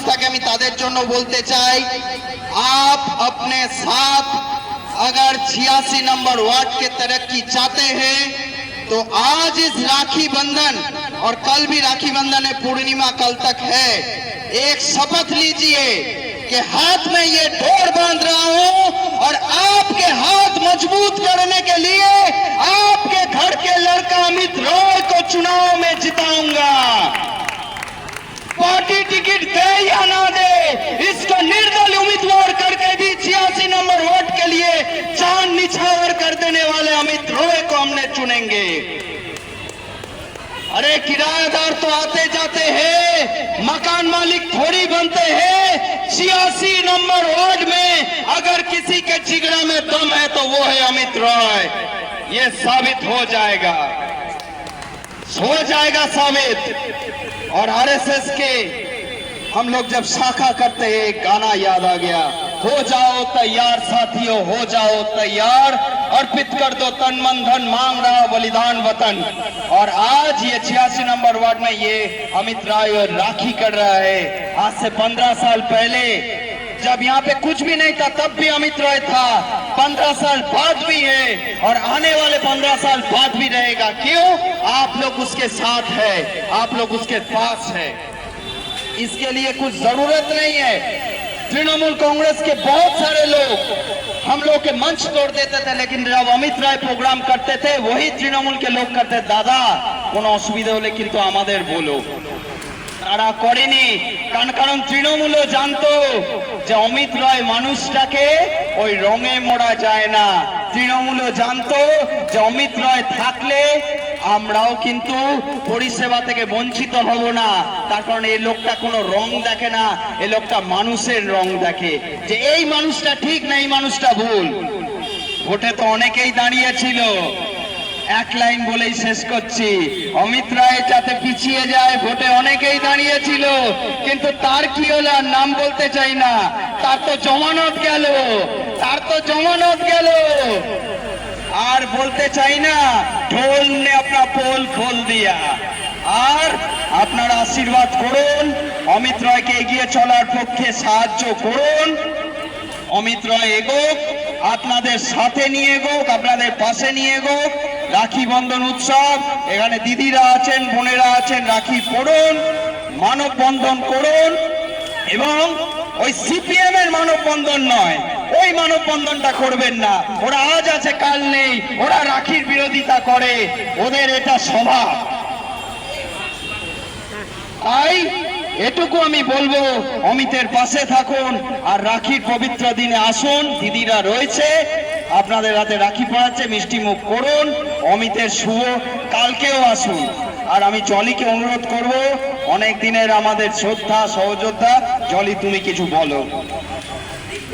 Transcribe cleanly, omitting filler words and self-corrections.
থাকে আমি তাদের জন্য বলতে চাই, आप अपने साथ अगर 86 नंबर वार्ड के तरक्की चाहते हैं तो आज इस राखी बंधन और कल भी राखी बंधन है, पूर्णिमा कल तक है, एक शपथ लीजिए कि हाथ में ये डोर बांध रहा हूं और आपके हाथ मजबूत करने के लिए आपके घर के लड़का अमित रॉय को चुनाव में जिताऊंगा। पार्टी टिकट दे या ना दे, इसका निर्दल उम्मीदवार करके भी 86 नंबर वार्ड के लिए चांद निछावर कर देने वाले अमित रॉय को हमने चुनेंगे। अरे किराएदार तो आते जाते हैं, मकान मालिक थोड़ी बनते हैं। 86 नंबर वार्ड में अगर किसी के जिगरा में दम है तो वो है अमित रॉय। ये साबित हो जाएगा साबित। और आरएसएस के हम लोग जब शाखा करते हैं, गाना याद आ गया, हो जाओ तैयार साथियों, हो जाओ तैयार, अर्पित कर दो तन मन धन, मांग रहा बलिदान वतन। और आज ये 86 नंबर वार्ड में ये अमित रॉय राखी कर रहा है। आज से 15 साल पहले जब यहाँ पे कुछ भी नहीं था तब भी अमित रॉय था, 15 साल बाद भी है और आने वाले 15 साल बाद भी रहेगा। क्यों? आप लोग उसके साथ है, आप लोग उसके पास है। इसके लिए कुछ जरूरत नहीं है। तृणमूल कांग्रेस के बहुत सारे लोग हम लोग के मंच तोड़ देते थे, लेकिन जब अमित रॉय प्रोग्राम करते थे वही तृणमूल के लोग करते, दादा कोनो असुविधा होले किन्तु आमादेर बोलो। তারা করেনি, কারণ তৃণমূলও জানতো যে অমিত রয় মানুষটাকে ওই রঙে মোড়া যায় না। তৃণমূলও জানতো যে অমিত রয় থাকলে আমরাও কিন্তু পরিষেবা থেকে বঞ্চিত হব না। তার কারণ এই লোকটা কোনো রং দেখে না, এই লোকটা মানুষের রং দেখে, যে এই মানুষটা ঠিক না, এই মানুষটা ভুল। ভোটে তো অনেকেই দাঁড়িয়েছিল, এক লাইন বলেই শেষ করছি, অমিত রায় যাতে পিছিয়ে যায় ভোটে অনেকেই দাঁড়িয়েছিল, কিন্তু তার কি হলো আর নাম বলতে চাই না, তার তো জমানত গেল, আর বলতে চাই না, ঢোল নে আপনা পোল খোল দিয়া। আর আপনারা আশীর্বাদ করুন, অমিত রায়কে এগিয়ে চলার পক্ষে সাহায্য করুন। অমিত রয় এগোক, আপনাদের সাথে নিয়ে এগোক, আপনাদের পাশে নিয়ে এগোক। রাখি বন্ধন উৎসব, এখানে দিদিরা আছেন, বোনেরা আছেন, রাখি পড়ুন, মানববন্ধন করুন। এবং ওই সিপিএম এর মানববন্ধন নয়, ওই মানববন্ধনটা করবেন না। ওরা আজ আছে কাল নেই, ওরা রাখির বিরোধিতা করে, ওদের এটা স্বভাব। তাই এটুকু আমি বলবো, অমিতের পাশে থাকুন আর রাখির পবিত্র দিনে আসুন। দিদিরা রয়েছে, আপনাদের হাতে রাখি পড়াচ্ছে, মিষ্টি মুখ করুন। অমিতের শুভ কালকেও আসুন। আর আমি জলিকে অনুরোধ করব, অনেক দিনের আমাদের শ্রদ্ধা সহযোদ্ধা, জলি তুমি কিছু বলো।